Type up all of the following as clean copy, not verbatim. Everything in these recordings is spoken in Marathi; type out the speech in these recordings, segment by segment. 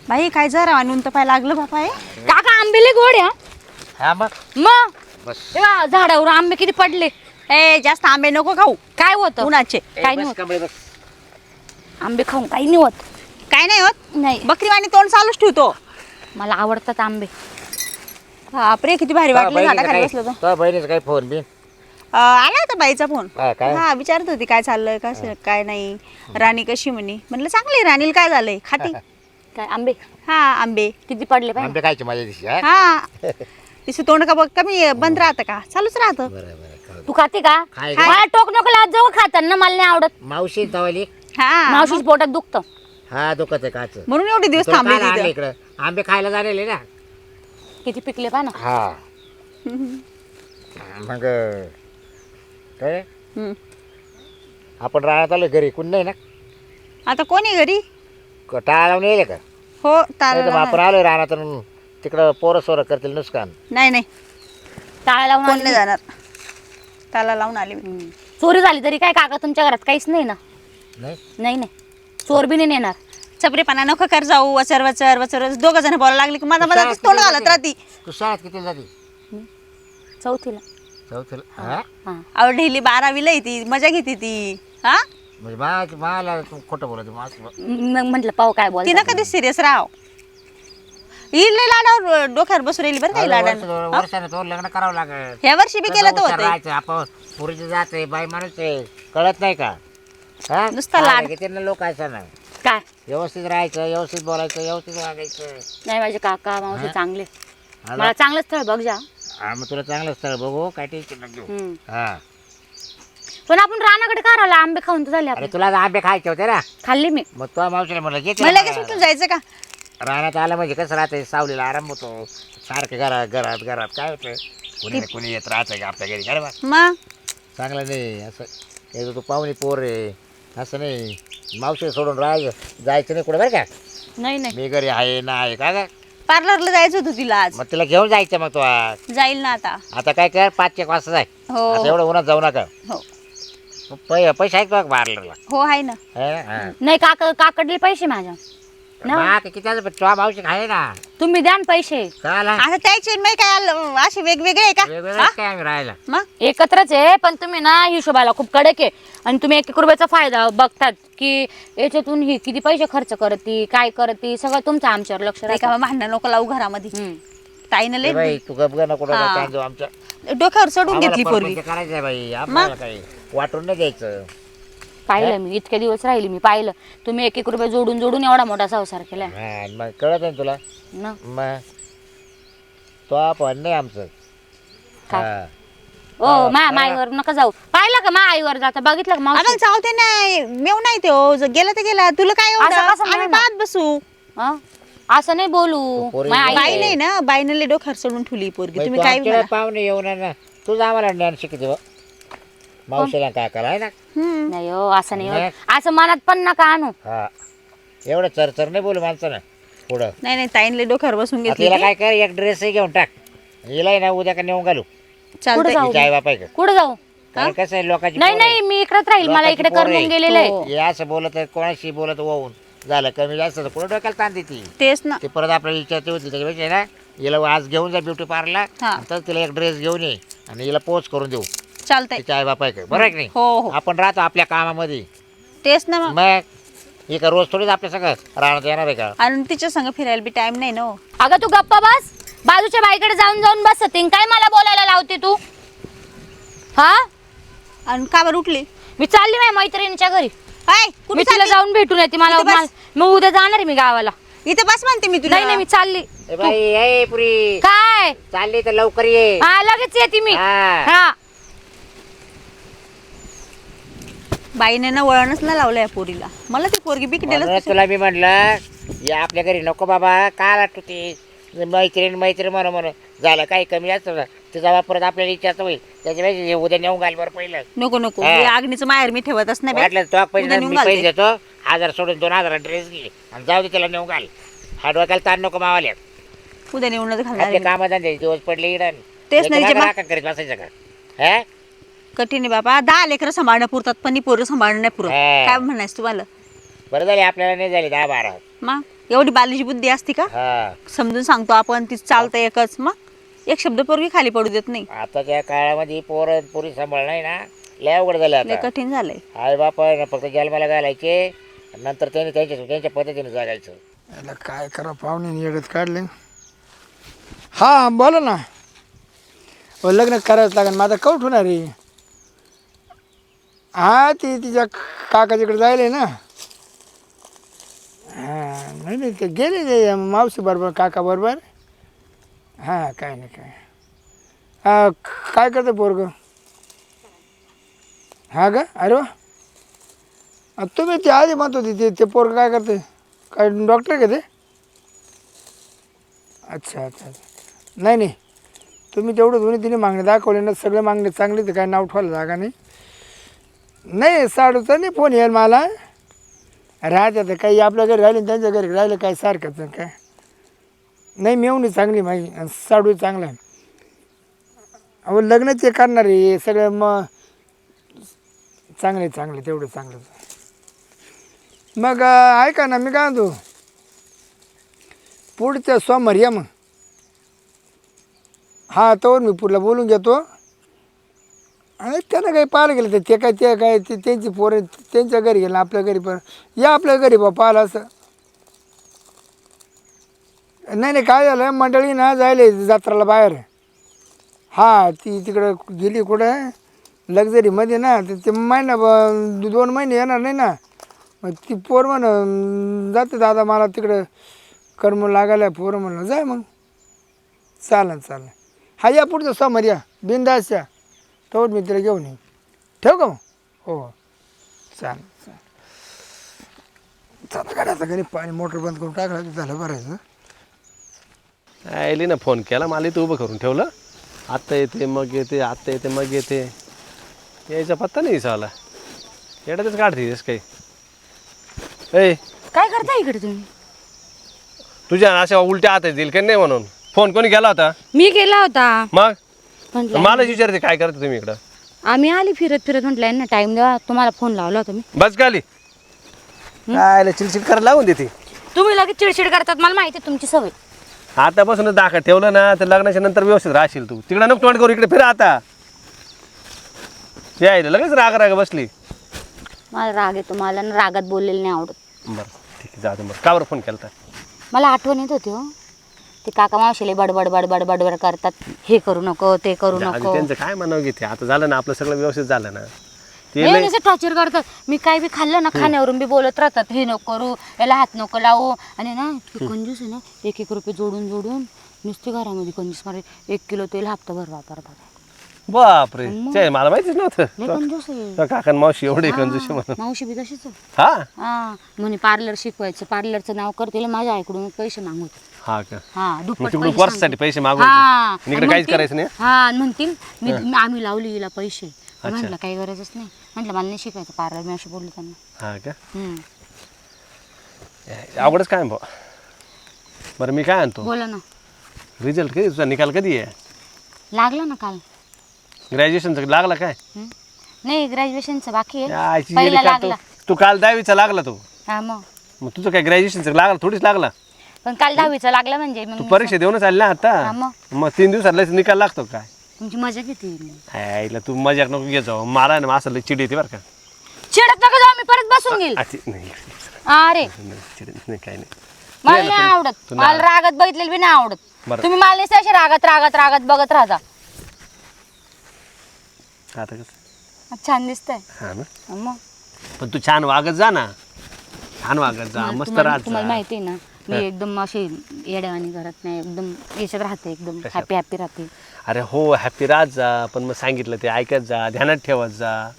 बाई काय जरा आणून तर पाय लागलं बापा हे. काका आंबेले गोड आहे हा मग मग बस झाडावर आंबे किती पडले. ए जास्त आंबे नको खाऊ काय होतं उन्हाचे. काय नाही बस होत कमळे बस. आंबे खाऊन काही नाही होत. काय नाही होत. नाही बकरीवाणी तोंड चालूच ठेवतो. मला आवडतात आंबे. बापरे किती भारी वाटलं झाडाखाली बसलो तो. तो बहिणीचा काही फोन बी आला होता बाईचा फोन. हा काय हा विचारत होती काय चाललंय कसं काय नाही. राणी कशी म्हणे. म्हणलं चांगली राणीला काय झालंय खाती. काय आंबे हा आंबे. किती पडले पाहिजे. आंबे खायचे माझ्या दिवशी हा हा तिचं तोंड का बघ कमी बंद राहतं का चालूच राहतं. बरं बरं खाऊ दे. तू खाते का खाय मला टोक नको लाज जाऊ खाताना मला नाही आवडत. मावशी तवाली हा मावशीच पोटात दुखतं. हा दुखत आहे काच म्हणून एवढे दिवस थांबले तिथं. इकडं आंबे खायला झालेले ना किती पिकले पहा ना. हा मग काय हम्म. आपण राहण्यात आलो घरी कोण नाही ना आता कोणी घरी टाळा लावून येईल का हो नाही तर तारा आपण आलोय राहण्यात तिकडं पोरं सोरं करतील नुकसान नाही नाही टाळा लावून कोण आली. नाही जाणार. त्याला लावून आले मी. चोरी झाली तरी काय काका तुमच्या घरात काहीच नाही ना. नाही नाही नाही चोर बी नाही नेणार. चपरेपणा नको कर जाऊ वचर वचर वचर दोघं जण बोलायला लागले की माझा माझा तोंड घालत राहती. तू शाळेत किती जाती चौथीला चौथीला हा हा अहो ढेली 12वीला येते मजा घेते ती. हा म्हणजे मला तू खोटं बोलत मग म्हटलं पाहू काय बोल. तिनं कधी सिरियस राव. इडले लाडावर डोक्यावर बसून राहिली बरं काही लाडानं. वर्षाने तो लग्न करावं लागेल ह्या वर्षी बी केलं तर हुशार होतं. राहायचं आपण पुरीची जात आहे बाई माणूस आहे कळत नाही का हा नुसता लाड. त्यांना लोक असं ना काय व्यवस्थित राहायचं व्यवस्थित बोलायचं व्यवस्थित वागायचं नाही माझे काका मावशी हा? चांगले. हा मला चांगलं स्थळ बघ जा. हा, मग तुला चांगलं स्थळ बघू काय टेन्शन नको घेऊ. हम्म. हा पण आपण रानाकडे का राहिला आंबे खाऊन तर झाले अरे आपले. तुला आंबे खायचे होते ना खाल्ली मी. मग तो मावशीला म्हणलं घे मला लगेच उठून जायचं का. रानात आलं म्हणजे कसं राहतंय सावलीला आराम होतो सारखं घरात घरात घरात काय होतं कुणी ना कुणी येत राहतं का आपल्या घरी काय बा मग चांगलं नाही असं एक तू पाहुणे पोर आहे असं नाही मावशी सोडून राहायचं जायचं नाही कुठं बरं का नाही नाही मी घरी आहे ना आहे का ग पार्लरला जायचं होतं तिला आज. मग तिला घेऊन जायचं मग तू आज जाईल ना आता. आता काय कर 5 एक वाजता जाय हो असं एवढं उन्हात जाऊ नका हो पैसे आहेत बघ पार्लरला हो आहे ना. नाही काका काकडले पैसे माझ्या ना. किती तुझ्या मावशी आहे ना तुम्ही द्या ना पैसे. कळाला आता त्याचे मी काय असे वेगवेगळे आहे का. वेगवेगळं काय आम्ही राहायला मग एकत्रच आहे पण तुम्ही ना हिशोबाला खूप कडक आहे आणि तुम्ही 1 रुपयाचा फायदा बघतात की याच्यातून ही किती पैसे खर्च करते काय करते सगळं तुमचं आमच्यावर लक्ष नाही राहतं. का भांडण नको लावू घरामध्ये. ए ताईनं लय बाई तू गप गा नको हा. जाऊ आमच्या डोक्यावर चढून घेतली आम्हाला पोरगी. परपंच करायचंय बाई आपल्याला काही वाटून नाही द्यायचं पाहिलं मी इतके दिवस राहिली मी पाहिलं तुम्ही 1 रुपये जोडून जोडून एवढा मोठा संसार केलाय हा, मग कळत आहे ना तुला ना. मग तो आपण नाही आमचं काय? हा. ओ मा माईवर नका जाऊ. पाहिलं का मा आईवर जाता बघितलं का मावशी? आपण चावते नाही मेव नाही तो गेला तर गेला तुला काय असं एवढं कसं आम्ही म्हणू? पाहत बसू. हं? असं नाही बोलू. पोरी- माझी आई बाई आहे. नाही ना बाईनं लय डोक्यावर चढून ठेवली पोरगी. बाई, तुम्ही तू काय आमच्याकडे म्हणा. पाहुणे येऊन ना तुझं आम्हाला ज्ञान शिकते बा. मावशीला काकाला आहे ना हम्म. नाही हो असं नाही नाही. होत. असं मनात पण नका आणू. हा एवढं चरचर नाही बोलू माणसानं पुढं नाही नाही ताईनं लय डोक्यावर बसून घेतली तिला ती. काय कर एक ड्रेसही घेऊन टाक हिला आहे ना उद्या का नेऊन घालू चालतंय. जाऊ? हिच्या आई बापाय का कुठं जाऊ? कारण कसं आहे लोकांची नाही पोरं आहे. नाही मी इकडेच राहील. मला लोकांची इकडे पोरं करमून आहे. गेलेलं आहे. हो. हे असं बोलत आहे, कोणाशी बोलत वाहून झालं कमी जास्त तर कुठं डोक्याला ताण देते तेच ना. ते परत आपल्याला विचारते होती त्याच्यापेक्षा आहे ना हिला आज घेऊन जा ब्युटी पार्लरला हा. तर तिला एक ड्रेस घेऊन ये आणि हिला पोच करून देऊ चालतंय. तिच्या आई बापाय का बरं आहे की नाही हो हो आपण राहतो आपल्या कामामध्ये तेच ना मग. मग हे का रोज थोडीच आपल्या सगळं राहण्यात येणार आहे का आणि तिच्या संग फिरायला बी टाइम नाही ना हो. अगं तू गप्पा बस. बाजूच्या बाईकडे जाऊन जाऊन बसते काय मला बोलायला लावते तू? हा आणि का बरं उठली. मी चालली माझ्या मैत्रिणीच्या घरी. हाय मी कुठे तिला चालली? जाऊन भेटून येते. मला इथं बस. मग उद्या जाणार आहे मी गावाला. इथं बस म्हणते मी तुला. नाही नाही मी चालली. ए बाई ए पुरी काय चालली तर लवकर ये हा लगेच येते मी. हा. हा बाईने ना वळणच ना लावलं या पोरीला. मला ती पोरगी म्हणून बिकडेलच. तुला मी म्हटलं या आपल्या घरी नको बाबा काय वाटतो ते मैत्रीण म्हणून म्हणून झालं काही कमी असतं तिचा वापर आपल्याला इच्छाच होईल त्याच्यापेक्षा हे उद्या नेऊन घाल बरं पहिलं नको नको हा. हे आग्नीचं माहेर मी ठेवतच नाही बाई. वाटलं तो पैसे उद्या नेऊन मी पैसे घालते. देतो 1000 सोडून 2000 ड्रेस घे आणि जाऊ दे त्याला नेऊन घाल हा डोक्याला ताण नको मावाल्या उद्या नेऊनच घालणार आपले आहे. कामधंदे दिवस पडले इडन तेच नाही, जे का करीत बसायचं का हा कठीण आहे बाबा. 10 लेकरं सांभाळणं पुरतात पण ही पोरं सांभाळणं नाही पुरत. हा. काय म्हणायचं तुम्हाला. बरं झाले आपल्याला नाही झाले 10-12. मग एवढी बालीची बुद्धी असती का? हा समजून सांगतो आपण, ती चालतं एकच, मग एक शब्द पोरगी खाली पडू देत नाही. आताच्या काळामध्ये पोरी सांभाळ नाही ना, लय अवघड झालं लय आता. कठीण झालंय. आई बापा फक्त जन्माला घालायचे, नंतर त्यांनी त्यांच्या पद्धतीने जगायचं. याला काय करा, पाहुणे येडत काढले. हा बोला ना. लग्न करायचं लागेल, माझा कौट होणार आहे. हा ती तिच्या काकाच्याकडे जायला ना. हां नाही ते गेले ते मावशी बरोबर, काका बरोबर. हां काय नाही काय. हां काय करतं पोरग? हा का? अरे वा, तुम्ही ते आधी म्हणत होती ते पोरग काय करते? काय डॉक्टर आहे का ते? अच्छा अच्छा अच्छा. नाही नाही, तुम्ही तेवढं दोन्ही तिने मागणी दाखवले ना, सगळे मागणी चांगली, तर काय नाव ठेवायला जागा नाही. नाही साडूचा नाही फोन येईल मला. राहते तर काही आपल्या घरी राहिले, त्यांच्या घरी राहिलं काय सारखंच काय. नाही मेवणी चांगली माझी, आणि साडू चांगला आहे. अहो लग्न ते करणार आहे सगळं, मग चांगले चांगले तेवढं चांगलं. मग ऐका ना, मी काय म्हणतो, पुढच्या सोमवारी या मग. हां तोवर मी पुढला बोलून घेतो. आणि त्यांना काही पाहायला गेलं तर ते काय त्यांची पोरं त्यांच्या घरी गेलं, आपल्या घरी पण या आपल्या घरी बा पाहिलं असं. नाही नाही काय झालं, मंडळी ना जायला जत्राला बाहेर. हां ती तिकडं गेली कुठं लक्झरीमध्ये ना, ते महिना 2 महिने येणार नाही ना. मग ती पोर म्हण जाते दादा मला तिकडं कर्म लागायला, पोरं म्हणलं जाय मग. चालेल चालेल. हा या पुढचं समोर या बिंदास या, तेवढं मी तिला घेऊन येईन. ठेव का मग? हो चालेल चालेल. चालेल काढायचं का नाही, पाणी मोटर बंद करून टाकायचं, झालं भरायचं. आयली ना फोन केला, मला इथं उभं करून ठेवलं. आत्ता येते मग येते, आत्ता येते मग येते, यायचा पत्ता नाही साला. येड्यातच काढतेस काही. ए काय करता इकडे तुम्ही? तुझ्या अशा उलट्या हात येतील का नाही म्हणून फोन कोणी केला होता? मी केला होता. मग म्हटलं मलाच विचारते काय करते तुम्ही इकडं? आम्ही आली फिरत फिरत, म्हटलं यांना टाइम द्या, तुम्हाला फोन लावला होता मी. बस गाली काय चिडचिड करायला लावून देते. तुम्ही लगेच चिडचिड करतात, मला माहिती आहे तुमची सवय. आतापासूनच दाखल ठेवलं ना तर लग्नाच्या नंतर व्यवस्थित राहशील तू. तिकडं नको तोंड करू, इकडे फिरा आता. यायला लगेच राग बसली. मला राग येतो, मला ना रागात बोललेलं नाही आवडत. बरं ठीक आहे, जाऊ दे. मग का बरं फोन केला? मला आठवण येत होती हो, ते काका मावशीले बडबड बडबड बडबड करतात, हे करू नको ते करू नको. त्यांचं काय म्हणावं घेते, आता झालं ना आपलं सगळं व्यवस्थित झालं ना. ते नेहमीच टॉर्चर करतात. मी काय बी खाल्लं ना, खाण्यावरून बी बोलत राहतात, हे नको करू, याला हात नको लावू. आणि ना इतकी कंजूस आहे ना, 1-1 रुपये जोडून जोडून नुसती घरामध्ये कंजूस मारे. 1 किलो तेल हप्ताभर वापरतात. बापरे, ते मला माहितीच नव्हतं. लय कंजूस आहे. तो काका मावशी एवढे कंजूस म्हणून. मावशी बी तशीच आहे. हा हा म्हणे पार्लर शिकवायचं, पार्लरचं नाव करते, माझ्या आईकडून पैसे मागवत. हा का? हा दुप्पट तिकडून पैसे वर्षासाठी पैसे मागवले. हा. इकडे काहीच करायचं नाही. हा आणि म्हणतील आम्ही लावली हिला पैसे. म्हटलं काही गरजच नाही, म्हटलं मला नाही शिकायचं पार्लर, मी अशी बोलली त्यांना. हा का? अवघडच काय भाऊ. बरं मी काय आणतो, बोला ना. रिझल्ट कधी तुझा, निकाल कधी आहे? लागला ना काल. ग्रॅज्युएशनचा लागला काय? नाही ग्रॅज्युएशनचं बाकी आहे, यायची पहिला येडी का लागला. तू काल 10वीचा लागला तू. हा मग तुझं काय ग्रॅज्युएशनचा लागला थोडीच लागला. पण काल 10वीचा लागला म्हणजे तू मग परीक्षा देऊनच आली ना हा आता. मग 3 दिवसात लगेच निकाल लागतो काय? तुमची मजा किती. आईला तू मजाक नको घे जाऊ, मला ना असं लई चिड येते बरं का. चिडत नका जाऊ, मी परत बसून घेईल. नाही अरे चिड नाही काय नाही. मला नाही आवडत, मला रागात बघितलेलं बी नाही आवडत. बरं. तुम्ही मला नाही असे रागात रागात रागात बघत राहता. आता कसं छान दिसतंय. हा ना. मग पण तू छान वागत जा ना, छान वागत जा, मस्त राहत तुम्हाला जा. माहिती आहे ना, मी एकदम अशी येड्यावानी करत नाही, एकदम याच्यात राहते, एकदम हॅपी हॅपी राहते. अरे हो हॅपी राहत जा, पण मग सांगितलं ते ऐकत जा, ध्यानात ठेवत जा.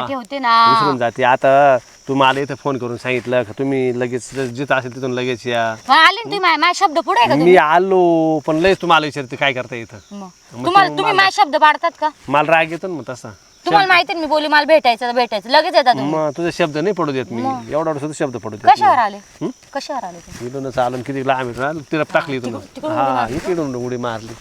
ठेवते ना. विसरून जाते. आता तू मला इथं फोन करून सांगितलं का तुम्ही लगेच जिथं असेल तिथून लगेच या. आले ना तुम्ही माझ्या शब्द पुढे आहे का मी तुम्ही? आलो पण लयच तुम्हाला विचारते काय करता इथं. मग तुम्ही माझे शब्द पाडतात का? मला राग येतो ना मग तसा. तुम्हाला माहिती मी बोली मला भेटायचं लगेच येतात तुम्ही. मग तुझे शब्द नाही पडू देत मी, एवढा सुद्धा शब्द पडू देत कशावर आले? कशावर आले तुम्ही? इकडूनच आलो आणि किती लांब आहे, तिला टाकली इथून. हा इकडून उडी मारली,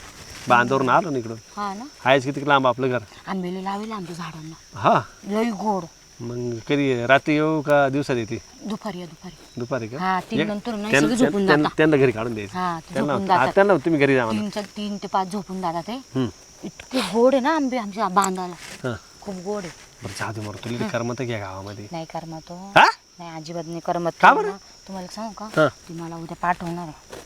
बांधावरून आलो ना इकडून. हा ना. आहेच किती लांब आपलं घर. आंबेले लावले आमच्या झाडांना, हा लई गोड. मग कधी रात्री येऊ का दिवसात येते दुपारी या दुपारी. दुपारी का हा 3 नंतर नाही त्यां- सगळे झोपून त्यां- जातात. त्यांना घरी काढून द्यायचं हा ते त्यांना झोपून जातात. त्यांना तुम्ही घरी जा म्हणा 3 ते 5 झोपून जातात ते. हम्म. इतके गोड आहे ना आंबे आमच्या बांधाला, हां खूप गोड आहे. बरं जाऊ मग तुला करमत घ्या गावामध्ये नाही करमत तो, हा नाही अजिबात नाही करमत. का बरं? ना, तुम्हाला सांगू का, हां ती मला उद्या पाठवणार आहे,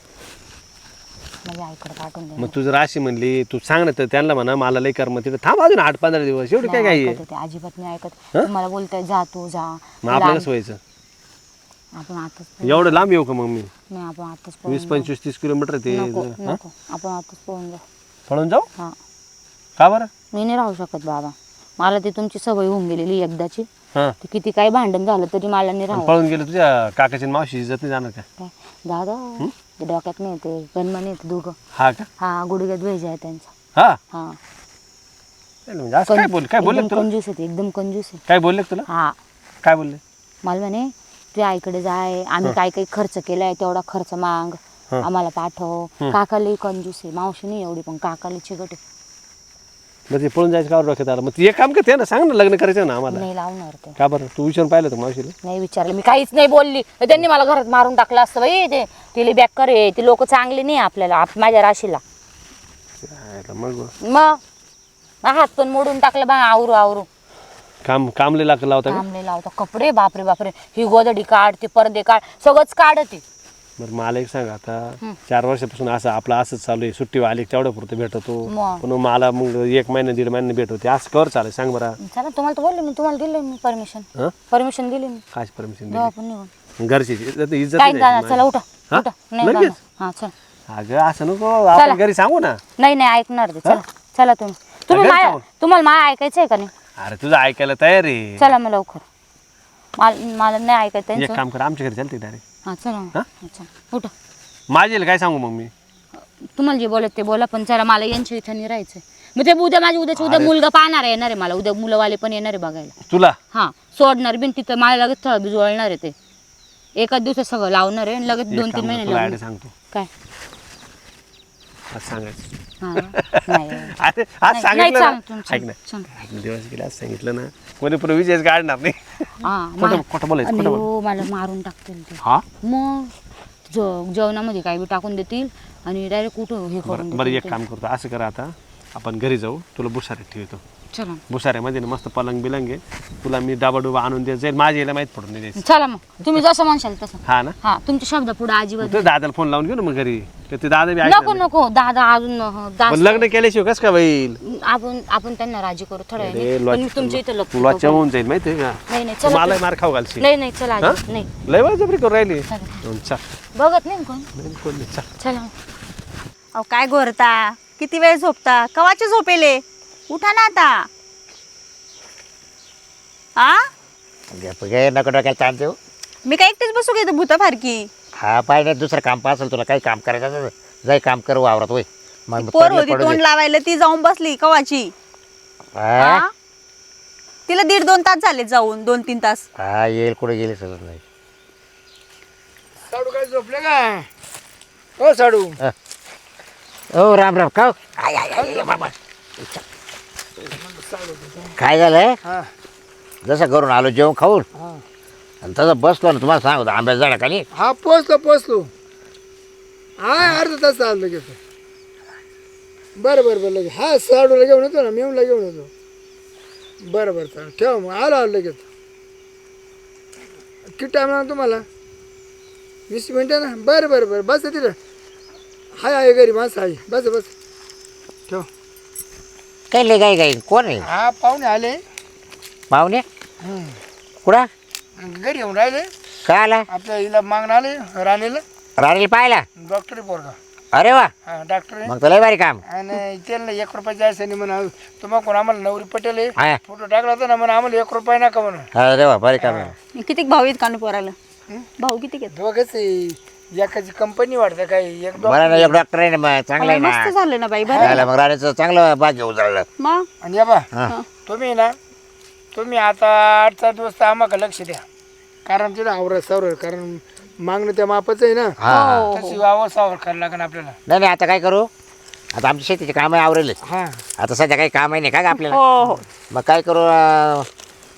माझ्या आईकडे पाठवून दे. मग तू जर अशी म्हणली तू सांग ना तर त्यांना म्हणा मला लई करमत तिथं थांब अजून 8-15 दिवस एवढी काय काय आहे ते अजिबात नाही ऐकत. तुम्हाला बोलताय जा तू जा, मग आपल्याला व्हायचं आपण आताच एवढं लांब येऊ का मग मी नाही, आपण आताच पळून 20-25-30 किलोमीटर ते नको हा? नको, आपण आताच पळून जाऊ. पळून जाऊ हा का बरं मी नाही राहू शकत बाबा, मला ते तुमची सवय होऊन गेलेली एकदाची. हां ते किती काही भांडण झालं तरी मला नाही राहू. पळून गेलं तुझ्या काकाची मावशी इज्जत नाही जाणार का काय दादा ते डोक्यात नाही येते, गणमन येते दोघं. हा का हा गुडघ्यात भेजा आहे त्यांचा. हा हा म्हणजे असं काय बोलले एकदम तुला कंजूस आहे, एकदम कंजूस आहे. काय बोलले तुला हा काय बोलले मला म्हणे तुझ्या आईकडे जाय, आम्ही काय काही खर्च केलाय तेवढा खर्च माग, आम्हाला पाठव. काकाला कंजूस आहे, मावशी नाही एवढी पण काकाला चिकट आहे. मग ते पळून जायचं का डोक्यात आलं मग ते एक काम करते ना सांग ना लग्न करायचं ना आम्हाला नाही लावणार ते, का बरं तू विचारून पाहिलं तर मावशीला नाही विचारलं मी, काहीच नाही बोलली. तर त्यांनी मला घरात मारून टाकलं असतं बाई. ते तिला बॅकर आहे, ते लोक चांगले नाही आपल्याला, माझ्या राशीला. मग हात पण मोडून टाकलं बा, आवरू आवरू कामले लावता का थांबले लावता कपडे. बापरे बापरे, ही गोदडी काढ, ते पडदे काढ, सगळंच काढते. बरं मला एक सांग आता 4 वर्षापासून असं आपलं असंच चालू आहे सुट्टी आली तेवढ्या पुरतं भेटतो मग पण मला मग 1 महिना 1.5 महिने भेट होते असं कर चालेल सांग बरं चला, तुम्हाला तर बोलले मी, तुम्हाला दिले मी परमिशन. हं? परमिशन दिली मी, काय परमिशन जाऊ आपण निघून. घरची इज्जत काय नाही दादा द्यायची चला उठा हा? उठा. नाही लगेच? दादा, हा चल. अगं असं नको आपण घरी सांगू ना नाही नाही ऐकणार ते, चला चला तुम्ही घरी माया, जाऊन. तुम्हाला माया ऐकायचं आहे का नाही? अरे तुझं ऐकायला तयार आहे चला मग लवकर, मला नाही ऐकायचं एक त्यांचं. काम कर आमच्या घरी चालते डायरेक्ट हा चला हा? चला उठा. माझी काय सांगू मग मी तुम्हाला जे बोलत ते बोला, पण चला मला यांच्या इथं नाही राहायचं. मग ते उद्या माझ्या उद्या मुलगा पाहणार आहे, येणार आहे मला उद्या, मुलंवाले पण येणार आहे बघायला. तुला हा सोडणार बिन तिथं, मला लगेच थळ बिजवळणार आहे. ते एकाच दिवसात सगळं लावणार आहे, लगेच एक 2-3 काम कर, महिने तुला लावणार. आयडिया सांगतो काय आज सांगायचं हा नाही अरे आज नाही, सांगितलं चालेल, ना तुमचं. ऐक ना चालेल. ऐक, दिवस गेला आज सांगितलं ना कोणी पण विजयच काढणार नाही हा खोटं खोटं बोलायचं आणि खोटं बोल हो मला मारून टाकतील ते. हा मग जेवणामध्ये काय बी टाकून देतील आणि डायरेक्ट कुठं हे करून बरं बरं देतील एक ते. काम करतो असं करा आता आपण घरी जाऊ तुला बुसाऱ्यात ठेवतो चला बुसाऱ्यामध्ये ना मस्त पलंग बिलंग आहे तुला मी डाबा डुबा आणून देत जाईल माझ्या याला माहीत पडून नाही द्यायचं चला मग तुम्ही जसं म्हणशाल तसं. हा ना हा तुमच्या शब्द पुढे अजिबात तू दादाला फोन लावून घेऊ ना मग घरी तर ते दादा बी नको ऐकणार नाही. नको दादा अजून पण लग्न केल्याशिवाय कसं काय होईल आपण त्यांना राजी करू थोड्या अरे, वेळाने. पण मी तुमच्या इथं लग्न तुला करू. चवून जाईल माहितीये का नाही नाही तू चला मला मार खाऊ घालशील नाही नाही चला हा? अजिबात नाही लय बळजबरी करून राहिली चला. चल बघत नाही कोण. नाही, कोण नाही, चल चला अहो काय घोरता, किती वेळ झोपता, कवाचे झोपेले, उठा ना आता. हा नको डोक्याला ताण देऊ. मी काय एकटीच बसू घेतो भूता फारकी. हा पाहिजे दुसरं काम पासेल तुला काही काम करायचं असेल तर जाई काम करू वावरात होय मग पोर पडलं होती पडू तोंड दे. लावायला, ती जाऊन बसली कवाची. हा? हा? तिला 1.5-2 तास झाले जाऊन, 2-3 तास. हा येईल कुठे गेली सगळं नाही साडू काय झोपले काय हो साडू हो राम राम खाऊ काय झालंय हा जसं करून आलो जेवण खाऊन हा आणि तसं बसलो ना तुम्हाला सांगतो आंब्याच्या झाडाखाली हा पोचलो हा अर्धा तास चाललं लगेच बरं लगेच हा साडूला घेऊन येतो ना मेवला घेऊन येतो बरं चालेल ठेवा मग आलो लगेच किती टाईम लागला तुम्हाला 20 मिनटं ना बरं बस तिथं हाय घरी माणसं आहे बस ठेव काही लय गाई कोण आहे हा पाहुणे आले पाहुणे कुठं घरी येऊन राहिले काय आला आपल्या हिला मागणं आले राणीला राणी पाहिला डॉक्टरी पोरगा अरे वा हा डॉक्टर आहे मग तर लय भारी काम आणि त्यांना 1 रुपया जायचं नाही म्हणा तुम्हाला कोण आम्हाला नवरी पटेल आहे हा फोटो टाकला होता ना म्हणा आम्हाला 1 रुपया नका म्हणून अरे वा भारी काम आहे किती भाऊ आहेत कानू पोराला? भाऊ किती घेत? दोघंच एकाची कंपनी वाटतं काही एक बरं ना एक डॉक्टर आहे ना मग चांगलं आहे मस्त ना झालं ना बाई, बरं. झालं मग राणीचं चांगलं भाग्य उजळलं मग आणि या बा हा तुम्ही आता 8-4 दिवस तर आम्हाला लक्ष द्या कारण तिला आवरत सावर कारण मागणं त्या मापाच आहे ना हा तशी वावर सावर करायला लागेल आपल्याला नाही आता काय करू आता आमच्या शेतीचे काम आवरेल हा आता सध्या काही काम आहे नाही का ग आपल्याला हो हो मग काय करू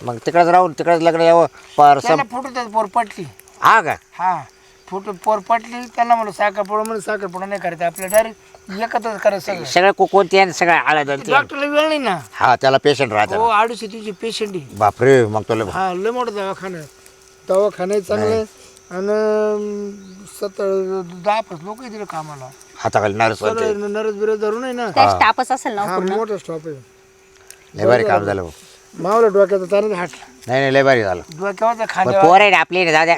मग तिकडंच राहून तिकडंच लग्न यावं पर त्याला फोटो त्यात पोर पटली. हा का हा फोटो पोर पटली त्यांना म्हणलं साखरपुडा म्हणून साखरपुडा नाही करायचं आपल्या डायरेक्ट एकत्रच करायचं सगळं. सगळं कोणते आणि सगळं आळ्या डॉक्टरला वेळ नाही ना. हा त्याला पेशंट हो राहतो 250 तुझी पेशंट आहे. बापरे मग तुला हा लय मोठा दवाखाना आहे. दवाखाना चांगलं आणि 10-15 लोक आहे तिथे कामाला. हाताखाली नर्स होते नरस बिरस धरून आहे ना. त्या स्टाफच असेल ना हा पूर्ण. मोठा स्टॉप आहे. लय भारी काम झालं भाऊ. मावला डोक्याचा तारण हाटला. नाही लय भारी झालं डोक्यावरचा पण खांद्यावर पोर आहे ना आपली ना दाद्या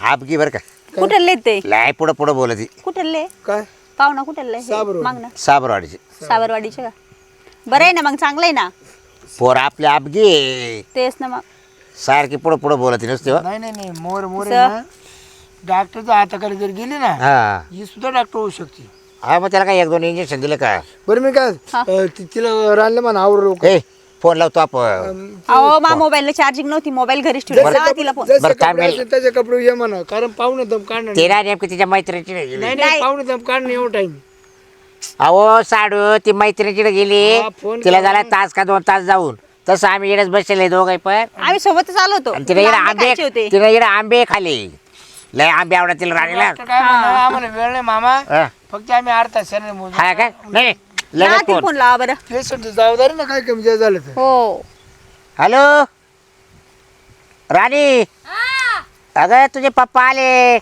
आपकी बरं का कुठले ते लय पुढं बोलत ती कुठले काय पाहुणा कुठले साबरवाडी. माग ना साबरवाडीची साबरवाडीचे का बरं आहे ना मग चांगलं आहे ना. पोर आपली आपगी आहे. तेच ना मग. सारखी पुढं बोलत नसते हो. नाही मोर मोर आहे ना. डॉक्टरच्या हाताकडे जर गेली ना हा ही सुद्धा डॉक्टर होऊ शकते. हा मग त्याला काय 1-2 इंजेक्शन दिलं का बरं मी काय तिला राहिलं म्हणा आवर लोक. ए फोन लावतो आपण अहो मा मोबाईलला चार्जिंग नव्हती मोबाईल घरीच ठेवला लावा तिला फोन. बरं, काय नाही. त्याचे कपडे ये म्हणा कारण पाहुणे दम काढणार नाही. तेरा नेमकी तिच्या मैत्रिणीची गेली नाही पाहुणे दम काढणं एवढं टाइम. अहो साडू ती मैत्रिणीकडे गेली हा, फोन तिला केला. झाला तास का 2 तास जाऊन तसं आम्ही इकडेच बसले दोघे पण आम्ही सोबतच आलो होतो. आणि तिने इकडे आंबे आंबे खायचे होते. तिने इकडे आंबे खाले लय आंबे आवडत तिला राणीला डॉक्टर काय म्हणणार, आम्हाला वेळ नाही मामा हा. फक्त आम्ही 8 तासाने मोजू. हा काय नाही लावा लगेच ती फोन फोन लावा बरं. पेशंटची जबाबदारी ना काय कमी जास्त झालं तर. हो हॅलो राणी अगं तुझे पप्पा आले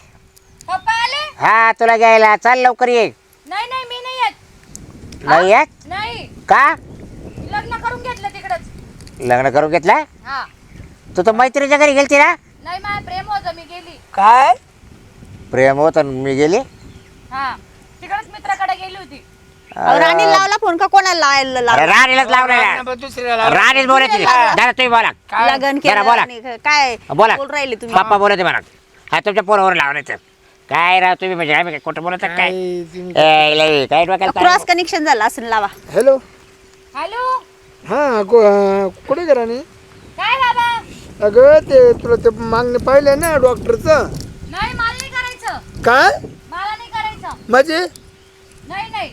पप्पा आले? हा तुला घ्यायला चल लवकर ये नाही नाही मी नाही येत. नाही येत नाही का लग्न करून घेतलं तिकडच. लग्न करून घेतला हा तू तर मैत्रिणीच्या घरी गेलती ना नाही माझं प्रेम होतं मी गेली. काय प्रेम होत मी गेली हा तिकडच मित्राकडे गेली होती. अहो, राणीला लावला फोन का कोणाला लावायला अरे लावला? राणीलाच लावलेला दुसऱ्याला राणीच बोलायची दादा तुम्ही बोला लग्न जरा केलं बोला. आणि काय बोला बोल राहिले तुम्ही. पप्पा बोलते मला हा तुमच्या फोनवर लावण्याचं काय राव तुम्ही म्हणजे आम्ही काय खोटं बोलत आहे काय ए, लय, काय डोक्याला क्रॉस कनेक्शन झालं असेल लावा. हॅलो हॅलो हा कुठे करा नाही काय बाबा? अगं ते तुला ते मागणे पाहिलंय ना डॉक्टरचं. नाही मला नाही करायचं. काय मला नाही करायचं. म्हणजे नाही नाही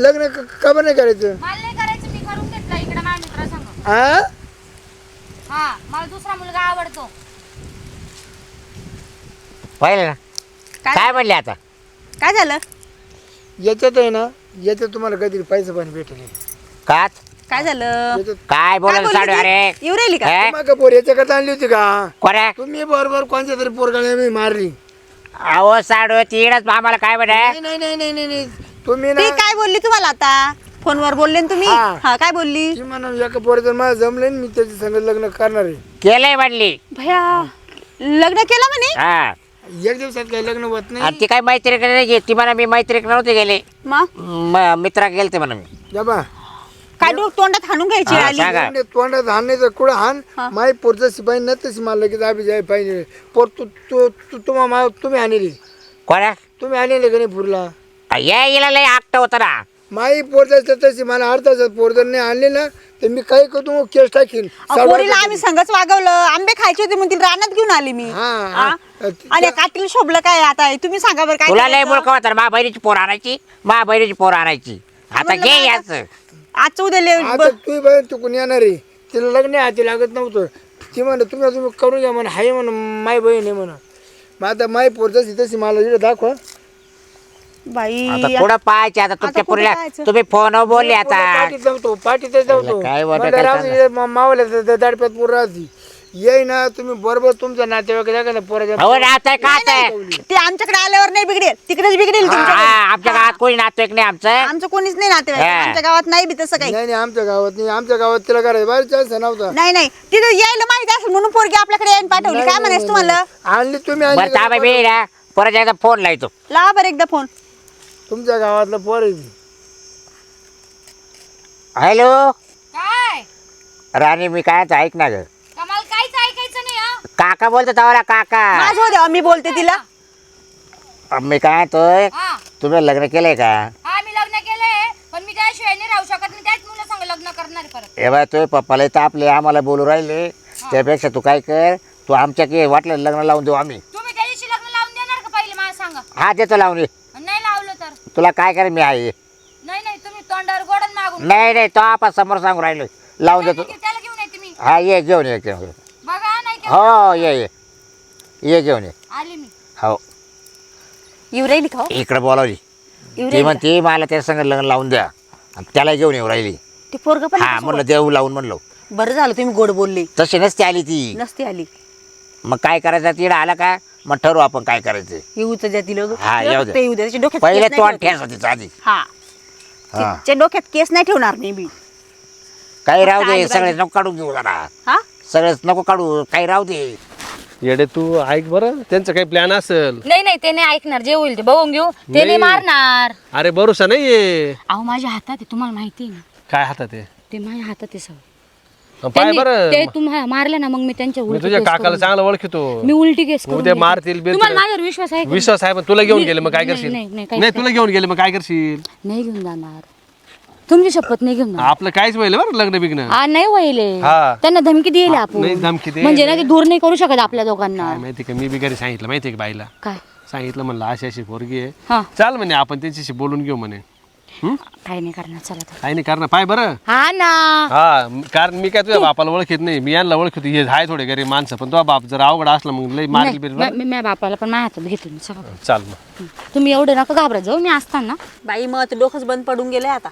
लग्न का बरं नाही करायचं. मला नाही करायचं. मी करून घेतलं इकडे माझ्या मित्रासंग. हा हा मला दुसरा मुलगा आवडतो. पाहिलं ना काय म्हणले आता काय झालं याच्यात आहे ना याच्यात तुम्हाला काहीतरी पैसा पाणी भेटेल. काच काय झालं याच्यात काय काय बोलायला बोलली साडू ती? अरे येऊ राहिली का हे? मग पोर याच्याकडे आणली होती का कोण्या तुम्ही बरोबर कोणत्या तरी पोरगाने मी मारली. अहो साडू तिकडच आम्हाला काय म्हणे नाही नाही नाही नाही नाही तुम्ही ना ती काय बोलली तुम्हाला आता फोनवर बोलले ना तुम्ही. हा. हा काय बोलली ती म्हणा एका पोराचं मला जमले मी त्याच्या संग लग्न करणार आहे. केलंय म्हणली भया लग्न केलं म्हणे. हा एक दिवसात काही लग्न होत आणि नाही. ती काय मैत्रिकडे नाही गेली ती म्हणा मी मैत्रिक नव्हते गेले मग मित्रा गेलते म्हणा मी जबा काय डोक तोंडात हाणून घ्यायची हा, आली. सांगा. तोंडात हाणायचं कुठं हाण हा. माई पोरचं शिपाई न तशी मला लगेच आबी जाय पाहिजे पोर तुम्ही आणली कोण्या तुम्ही आणले का नाही पुरला या गेला लय आकट होता ना माई पोरचं तशी मला अर्धा पोर जर नाही आणले ना तर मी काय करतो केस टाकीन. अहो, पोरीला आम्ही संगच वागवलं आंबे खायचे होते म्हणून तिला रानात घेऊन आली मी. हा, हा? हा. आणि कातील शोभलं काय आता तुम्ही सांगा बरं काय तुला लय करायचं? मुळका होता मा बहिणीची पोर आणायची मा बहिणीची पोर आणायची आता म्हणलं घे बा याच आजचं उद्या आता तू बाई तू कोणी येणार आहे तिला लग्न हाती लागत नव्हतं. ती म्हणा तुम्ही करून घ्या म्हणा हाय म्हणा माई बहीण आहे म्हणा. मग आता माई पोर जशी तशी मला इकडे दाखवा. बाई आता पुढं पाहायचे आता तुमच्या आता कुठं पुरीला पाहायचं? तुम्ही फोनवर बोलले आता पाठीत जाऊतो पाठीतच जाऊतो काय वाटत मावल्या दाडप्यात पोर राहती येई ना तुम्ही बरोबर तुमच्या नातेवाईक पोराच्या हो ना आता काय ते आमच्याकडे आल्यावर नाही बिघडेल तिकडेच बिघडेल तुमच्या घरी. आमच्या गावात कोणी नातेवाईक नाही आमचं आमचं कोणीच नाही नातेवाईक हा. आमच्या गावात नाही बी तसं काही नाही नाही आमच्या गावात नाही आमच्या गावात तिला करायचं बाहेर चान्स नव्हता. नाही नाही तिथे यायला माहिती असेल म्हणून पोरगी आपल्याकडे यायला पाठवली नाही, काय नाही, म्हणायचं तुम्हाला आणली तुम्ही बरं आणली ताबा बी ना परत एकदा फोन लावतो लावा बरं एकदा फोन. तुमच्या गावातलं पोर आहे ती. हॅलो काय राणी मी काय आता ऐक ना ग कमाल काहीच ऐकायचं नाही हा. काका बोलतो तवाला काका माझं होते मी बोलते तिला. मी काय तोय हा तुम्ही लग्न केलंय का हा मी लग्न केलंय पण मी त्याशिवाय नाही राहू शकत नाही. त्याच मुलं संग लग्न करणार परत. हे बाय तुझे पप्पाला तर आपले आम्हाला बोलू राहिले त्यापेक्षा तू काय कर तू आमच्या की वाटलं लग्न लावून देऊ आम्ही तुम्ही त्या दिवशी लग्न लावून देणार का पहिले मला सांगा. हा देतो लावून ये. नाही लावलं तर तुला काय करे मी आहे नाही नाही तुम्ही तोंडावर गोडन मागून नाही नाही तो आपण समोर सांगू राहिलो लावून देतो त्याला घेऊन येते हा ये घेऊन ये घेऊन ये. बघा नाही का हो ये घेऊन ये. आली मी. हो येऊ राहिली का हो? इकडे बोलावली येऊ ती राहिली म्हणते मला त्या संग लग्न लावून द्या आणि त्याला घेऊन येऊ राहिली. का? ते पोरग पण हा म्हणलं देऊ लावून म्हणलो. बरं झालं तुम्ही गोड बोलले, तशी नसते आली ती. नसती आली. मग काय करायचं तिला आला का मग ठरवू आपण काय करायचं. येऊच द्या तिला. हा, येऊ द्या. ते येऊ द्या, त्याच्या डोक्यात पहिले केस नाही तोंड ठेवत. ठेस तिचं आधी. हा हा. तिच्या डोक्यात केस नाही ठेवणार नाही मी. काही राहू आली दे बाई. सगळेच नको काढू घेऊ जरा. हा सगळेच नको काढू काही राहू दे. येडे तू ऐक बरं त्यांचं काही प्लॅन असेल. नाही नाही ते नाही ऐकणार, जे होईल ते बघून घेऊ. ते नाही नाही. मारणार. अरे भरोसा नाहीये. अहो माझ्या हातात आहे, तुम्हाला माहिती आहे ना. काय हातात आहे ते माझ्या हातात आहे सगळं. पाय त्यांनी- बरं ते तुम्हाला मारलं ना मग मी त्यांच्या मी उलटी तुझ्या केस काकाला करून चांगलं ओळखतो. देईन. मी उलटी केस करून उद्या देईन. मारतील बिरतील. तुम्हाला माझ्यावर विश्वास आहे का? विश्वास आहे पण तुला घेऊन मी- गेले मग काय नाही, करशील. नाही, नाही, काहीच नाही तुला घेऊन गेले मग काय करशील. नाही घेऊन जाणार. तुमची शपथ नाही घेऊन जाणार. आपलं काहीच व्हायला बरं लग्न बिग्न. नाही व्हायले. हा. त्यांना धमकी दिली आपण. नाही धमकी दे. म्हणजे ना ते दूर नाही करू शकत आपल्या दोघांना. काय माहिती का मी बी घरी सांगितलं माहितीये का बाईला. काय सांगितलं म्हणलं अशी अशी पोरगी आहे. हा चाल म्हणे आपण त्यांच्याशी बोलून घेऊ म्हणे. काय नाही करणार चला तर. काही नाही करणार पाय बरं. हा ना. हा कारण मी काय तुझ्या बापाला ओळखत नाही. मी यांना ओळखतो हे आहे थोडे गरीब माणसं पण तुझा बाप जर अवघड असला मग लई मारली बिरली. मी माझ्या बापाला पण माझ्या हातात घेतो मी सगळं. चाल मग. तुम्ही एवढे नका घाबरत जाऊ. मी असताना बाई मग डोकंच बंद पडून गेले आता.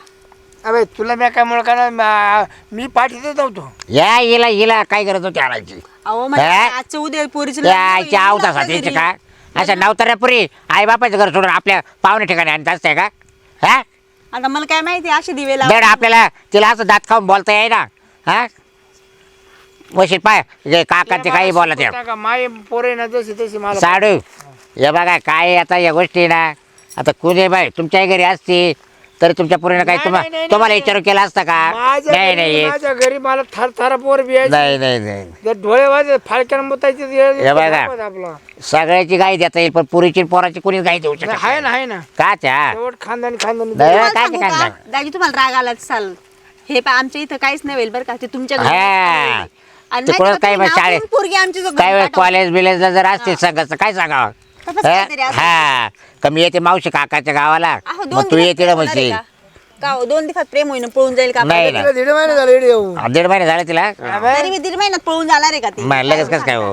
अबे तुला मी काय म्हणू का मी पाठीतच नव्हतो. या हिला काय गरज होती आणायची. अहो हा? म्हणजे आजचं उद्या पोरीचं लग्न त्याची होईल, आवता आपल्या त्याची घरी. का अशा नवतऱ्या पुरी आई बापाचं घर सोडून आपल्या पाहुणे ठिकाणी आणत असते का. हा आता मला काय माहिती अशी दिवे लाव. दड आपल्याला तिला असं दात खाऊन बोलता येई ना. हा वशील पाय जे काकांचे काही बोलत आहे. का माय पोरे ना जशी तशी मला साडू हे बघा काय आता या गोष्टी ना आता कुणी बाई तुमच्याही घरी असती तर तुमच्या पुरीनं काही तुम्हाला विचारू केला असता का. नाही नाही माझ्या घरी मला थार थारा पोर बी यायची. नाही नाही नाही जर डोळे वाजे फाळक्यानं मुतायचे हे बघा. आपला सगळ्याची गाई देता येईल पण पुरीची पोराची कुणीच गाई देऊ शकत आहे ना आहे ना का त्या शेवट खानदानी खानदानी नाही. तुम्हाला काय सांगू काय का? काय? दाजी तुम्हाला राग आला चाल. हे पा आमच्या इथं काहीच नाही होईल बरं का. ते तुमच्या घरी हा. आणि ते नाही कोणाला का काही तुम्ही नाव शाळेत- करून पोरगी आमच्या जो घरी काय वेळ पाठवा. कॉलेज बिलेजला जर असतील संघाचं काय सांगावं. तसंच काहीतरी असं. हा कमी येते मावशी काकाच्या गावाला अहो, मग 2 तू दिवसात येते होणार म्हणजे आहे का? का हो, 2 दिवसात प्रेम होईन पळून जाईल का नाही आपल्याला? ना. तिला 1.5 महिने झाले इकडे येऊ 1.5 महिने झाले तिला. तरी मी 1.5 महिन्यात पळून जाणार आहे का ती? मग लगेच कसं काय हो.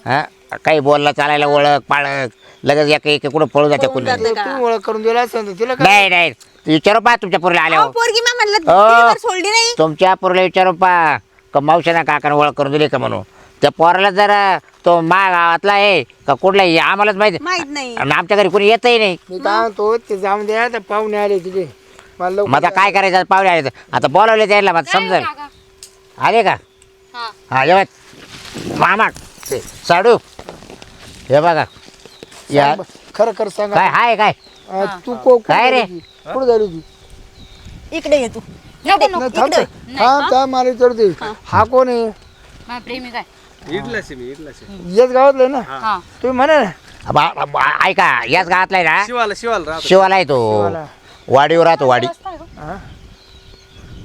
हा काही बोलला चालायला ओळख पाळख लगेच एक कुठं पळून जाते पळून कुणी. जाते का? तू ओळख करून दिला असं तिला काय नाही नाही तू विचारू पा तुमच्या पुरीला अहो, आल्यावर. पोरगी मा म्हणलं हो. दिवसभर सोडली नाही. तुमच्या पुरीला विचारू पा का मावशीना काकाने ओळख करून दिली का म्हणून. त्या पोराला जर तो मा गावातला आहे का कुठला आहे आम्हालाच माहिती. माहित नाही. आणि आमच्या घरी कुणी येतही नाही. मी काय म्हणतो ते जाऊन द्या तर पाहुणे आले तिथे मला लवकर मग आता काय करायचं पाहुणे आले तर. आता बोलावले त्याला मग समजेल. आले का हा. हा जेव्हा मामा ते साडू हे बघा या खरं खरं सांगा काय हाय काय तू काय रे? कुठं झाली तू इकडे ये तू. नको नको. थांब थांब मला विचारते हा कोण आहे माझा प्रेमी काय. इडलाशी मी इडलाशी. याच गावातलं आहे ना हा तुम्ही म्हणा ना ऐका याच गावातला आहे ना. शिवाला राहतो. शिवाला आहे तो शिवाला. वाडीवर राहतो वाडी हा?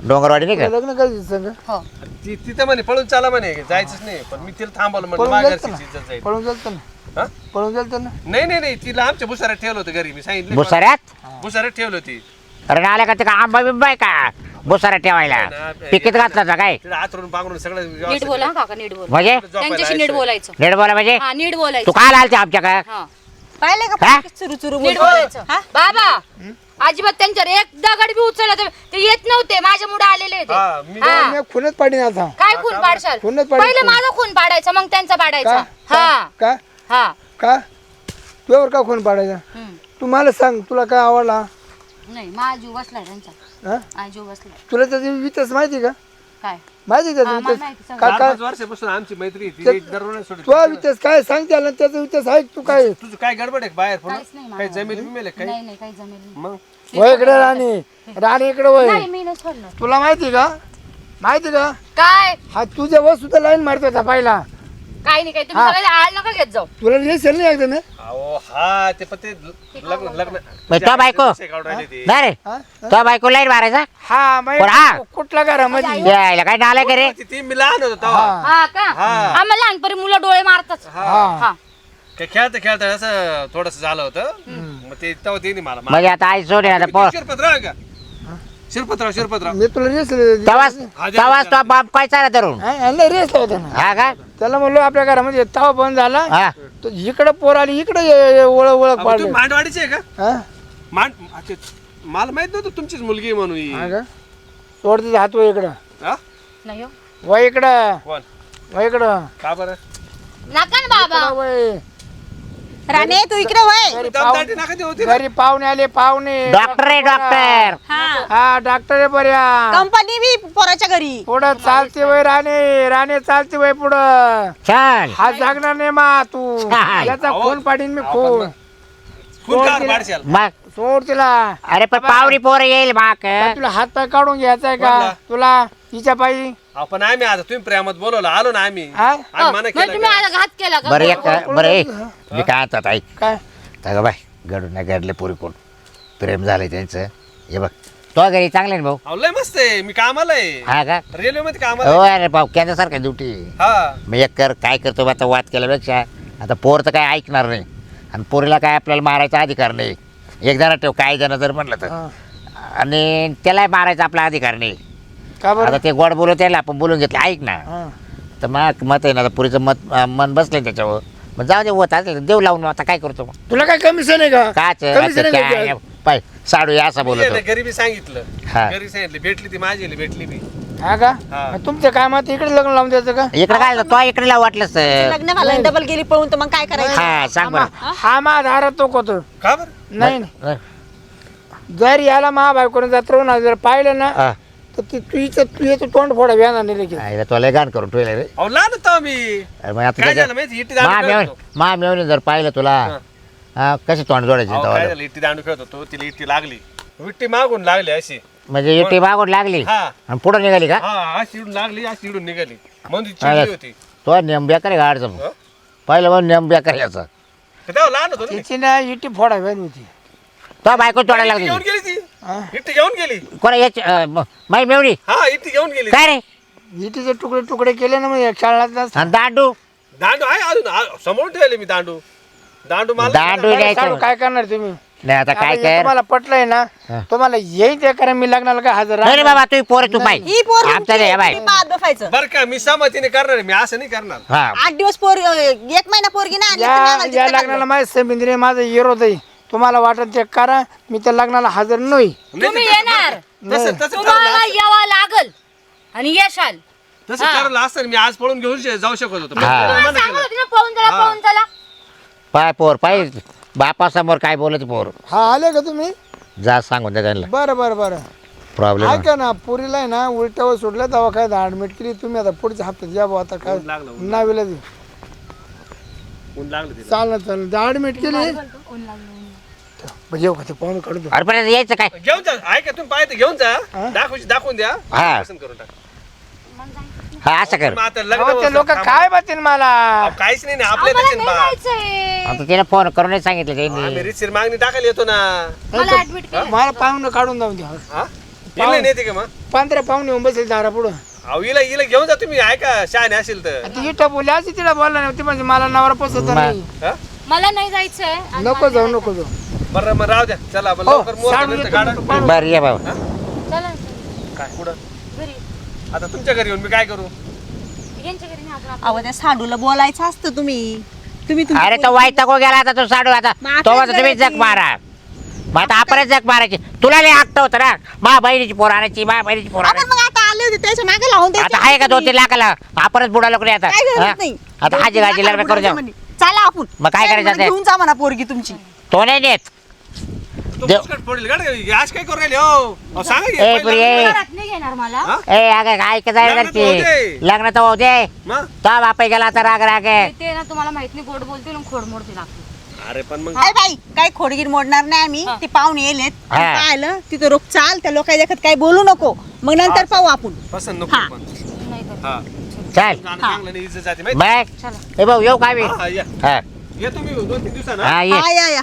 डोंगरवाडी नाही का. लग्न करायचं सांग हो तिथं म्हणे पळून चाला म्हणे जायचंच नाही पण मी तिला थांबवलं म्हणलं पळून माझ्या जायचं घरची इज्जत जाईल. पळून जायचं ना हा? पळून जायचं ना नाही नाही नाही तिला आमच्या भुसाऱ्यात ठेवलं होतं घरी मी सांगितलं भुसाऱ्यात भुसाऱ्यात ठेवलं होती. अरे आल्या का ते का आंबा बिंबा आहे का भुसारा ठेवायला पिकीत घातला होता काय तिला आतरून पांघरून सगळं नीट व्यवस्थित बोला हा काका नीट बोला. म्हणजे त्यांच्याशी नीट बोलायचं. नीट बोला म्हणजे हा नीट तू बोलायचं. काय आलते आमच्या का हा पाहिले का हा? चुरू चुरू नीट बोलतो. बोलायचं. हा? बाबा अजिबात त्यांच्यावर एक दगड बी उचलला तर ते येत नव्हते माझ्या मुळे आलेले होते. हा, मी हा. मी खूनच पाडी ना आता काय खून पाडशाल. खूनच पाडीन. पहिले माझा खून पाडायचा मग त्यांचा पाडायचा. का हा का हा का तुझ्यावर का खून पाडायचा हम्म. तू मला सांग तुला काय आवडला नाही माझा जीव बसलाय त्यांचा. हा माझा जीव बसलाय. तुला त्याची वितच माहिती का काय माहिती का हा, त्याचं मला वितस माहिती सगळं. काय काय 4-5 वर्षापासून आमची मैत्री आहे. ती दररोज सोडत तुला वितस काय सांग त्याला त्याचं वितस आहे तू काय तुझं काय गडबड आहे का बाहेर पुन्हा? काहीच नाही काही मला. जमीन बिमेल आहे नाही नाही काही जमेल नाही. मग वय इकडे राणी राणी इकडे वय नाही मी नाही सोडणार. तुला माहिती का माहिती का काय हा तुझ्या वर सुद्धा लाईन मारतो होता पहिला काय नाही काय तुम्ही सगळे आळ नका घेत जाऊ. तुला लेसेल नाही एकदा ना अहो हा ते पण ते लग्न लग्न मग तो बायको काढून राहिले ते. नाही रे हा? तो बायको लाईन मारायचा हा पण हा? माहिती कुठला घरामध्ये यायला काय नालाय का रे. ती मी लहान होतो तेव्हा. हा का आम्हाला लहानपणी मुलं डोळे मारतात. हा हा काय खेळता खेळता असं थोडस झालं होतं मग ते तेव्हा तिने मला म्हणजे आता आई सोडे आता पोर 500 रुपयात राहा का शिरपतराव मी तुला रेस तवाच तो बाप काय चाला धरून रेस होता ना हा का त्याला म्हणलो आपल्या घरामध्ये तवा बंद झाला हा तो इकडे पोर आली इकडे ओळख पाडली मांडवाडीचे आहे का हा अच्छा, मला माहित नव्हतं तुमचीच मुलगी आहे म्हणून ही. हा का सोड तिचा हात वय इकडं हा? नाही हो. वय इकडं कोण वय इकडं का बरं नका ना बाबा वय राणे तू इकडे वय घरी दमदाटी नका देऊ तिला. घरी पाहुणे आले पाहुणे डॉक्टर आहे डॉक्टर हा डॉक्टर आहे बऱ्या कंपनी बी पोराच्या घरी पुढं चालते वय राणे चालते वय पुढं छान हा जागणार नाही मा तू छान. याचा खून पाडीन मी खून खून का पाडशाल? मग सोड तिला अरे पण पावरी पोर येईल माक का तुला हात पाय काढून घ्यायचा आहे का कोणला? तुला हिच्या पायी आपण आम्ही आता तुम्ही प्रेमात बोलवलं आलो ना आम्ही हा आम्ही मना म्हणजे केलं तुम्ही का? आता घात केला का बरं एक बरं एक मी काय म्हणतात ऐक काय का बाय घडून नाही घडले पोरी कोण प्रेम झालंय त्यांचं हे बघ तो घरी चांगले ना भाऊ अहो, लय मस्त आहे मी कामाला आहे हा का रेल्वे मध्ये कामाला हो आहे. अरे भाऊ केंद्रासारखं ड्युटी हा मी एक कर काय करतो आता वाद केल्यापेक्षा आता पोर तर काय ऐकणार नाही आणि पोरीला काय आपल्याला मारायचा अधिकार नाही एक जण ठेव काही जण जर म्हणलं तर हा. आणि त्याला मारायचा आपला अधिकार नाही का आता बरं ते गोड बोलत त्याला आपण बोलून घेतलं ऐक ना हा. तर मग मत आहे ना आता पुरीचं मन बसलंय त्याच्यावर मग जाऊ दे होत असेल देव लावून आता काय करतो मग तुला काय कमिशन आहे का काच कमिशन आहे का? पाय साडू या असं मी बोलत आहे ना, होतो. घरी बी सांगितलं हा. घरी सांगितलं भेटली ती माझी भेटली मी हा का हा. मग तुमच्या कामात इकडे लग्न लावून द्यायचं का इकडे काय तो इकडे लाव वाटलंच लग्न झालं डबल गेली पळून तर मग काय करायचं हा सांग बरं हा मा धारा तो कोतो का बरं नाही नाही. जर याला मा बायकोने जर जर पाहिलं ना हा. तर तू याचं तोंड फोडा व्याना नाही लगेच आईला तुला गाण करून ठेवलं रे अहो लहान होतो मी अरे मग आता काय त्याच्या- झालं माहिती इट्टी दांडू खेळत होतो. मा मेवणी जर पाहिलं तुला हा. हा कशी तोंड जोडायची अहो, काय तेव्हा? झालं इट्टी दांडू खेळत होतो तिला इट्टी लागली विट्टी मागून लागली अशी म्हणजे युटी मागून लागली हा आणि पुढे निघाली का हा अशी इडून लागली अशी इडून निघाली म्हणून ती अरे. चिडली होती तो नेम बेकार आहे गाडचं हा? पहिलं मग नेम बेकार याचा तेव्हा लहान होतो ना मी. तिची ना इटी फोडा व्यान होती तो बायको तोडायला इट्टी घेऊन लागली गेली ती हा. इट्टी घेऊन गेली कोणा याची माई मेवणी हा इट्टी घेऊन गेली काय रे इटीचे तुकडे तुकडे केले ना मग शाळात आणि दांडू दांडू आहे अजून समोर ठेवले मी दांडू दांडू मला दांडू द्यायचं काय करणार तुम्ही नाही आता काय आता हे कर तुम्हाला पटलंय ना हा. तुम्हाला येईल ते करा मी लग्नाला काय हजर नाही रे राहणार. बाबा तू पोर तू पाय ही पोर आमचा नाही बाय पाहत बसायचं बर का मी सहमतीने करणार आहे, मी असं नाही करणार हा 8 दिवस पोर 1 महिना पोरगी नाही आणली तर मी या आम्हाला या तिकडे लग्नाला माझ्या समितीने माझं विरोध आहे तुम्हाला वाटत ते करा मी त्या लग्नाला हजर नाही तुम्ही येणार तसं तसं तुम्हाला ठरलं यावं लागल आणि येशाल तसं ठरलं असतं मी आज पळून घेऊन जाऊ शकत होतो पण हा. तुम्ही तुम्हाला मना सांगत केलं. होती ना पळून चला पळून चला पाय पोर पाय बापासमोर काय बोलत पोर हा आले का तुम्ही जा सांगून द्या त्यांना बरं बरं बरं प्रॉब्लेम ऐका ना पुरीला आहे ना उलट्यावर सोडलं तेव्हा काय ऍडमिट केली तुम्ही आता पुढच्या हप्त्यात या बुवा आता काय ऊन लागलं, ऊन नावीला ऊन लागलं तिला चाललं ऍडमिट केली म्हणजे येऊ का ते पाहून काढून दे. अरे पण यायचं काय घेऊन जा ऐका तुम्ही पाहिजे घेऊन जा दाखवून द्या हा. पसंत करून टाका. हा असं कर मग आता लग्न अहो, ते होतं, लोक थांबा. काय बातील मला अहो, काहीच नाही ना आपल्या आम्हाला देतील नाही बा. जायचंय आता तिला फोन करून सांगितलं आम्ही त्यांनी रितसर मागणी टाकायला येतो ना मला ऍडमिट केलं मला पाहुणं काढून जाऊन द्या हा हिला नेते का मग 15 पाहुणे येऊन बसेल दारा पुढं अहो हिला घेऊन जा तुम्ही ऐका शहाणे असेल तर ती इथं बोलली अशी तिला बोलला नाही ती म्हणजे मला नवरा पसंत नाही हा? मला नाही जायचंय आणि नको मला जाऊ नाही नको जाऊ बरं मग राहू द्या चला आपण हो, लवकर मोर सांडू नंतर येतो गाडा नको पाहुणे. बरं ये बाबा जायचं. चला काय पुढं घरी आता तुमच्या घरी येऊन मी काय करू यांच्या घरी नाही आपण अहो त्या साडूला बोलायचं असतं तुम्ही तुमची अरे तो वाईटा को गेला आता तो साडू आता मग तो आपल्याच आता तुम्ही घराची. जग मारा मग आता आपणच जग मारायची तुला लय हट्ट होतं ना मा बहिणीची पोर आणायची मा बहिणीची पोर आपण आणायची मग आता आले होते त्याच्या मागे लावून द्यायचे आता आहे का तुम्ही. 2-3 लाखाला आपणच बुडालो कडे आता काय हा? गरज नाही आता हाजी गाजी लग्न करू जाऊ चला आपण मग काय करायचं म्हणा, ते? घेऊन जा म्हणा पोरगी तुमची तो नाही नेत तो देव. पुस्तक फोडील गाडी आज काय करू राहिले हो अहो, सांगा की, ए, पहिलं पुरी, ए. घरात नाही घेणार मला हा? ए अगं काय का जायला लग्न तर होऊ दे. लागते लग्न तर होऊ दे मग तो बापाई गेला आता राग राग आहे. ते ना तुम्हाला माहित नाही गोड बोलते खोड मोडते लागते अरे पण मग काय बाई काय खोडगीर मोडणार नाही आम्ही ते पाहुणे येलेत हा. काय आलं तिथं रोख चाल त्या लोकांच्या देखत काय बोलू नको मग नंतर पाहू आपण पसंत नको हा. पण नाही करत हा चल गाणं चांगलं नाही इज्जत जाते माहिती मग चला ए भाऊ येऊ काय मी हा, या हा येतो मी 2-3 दिवसानं हा ये हा या या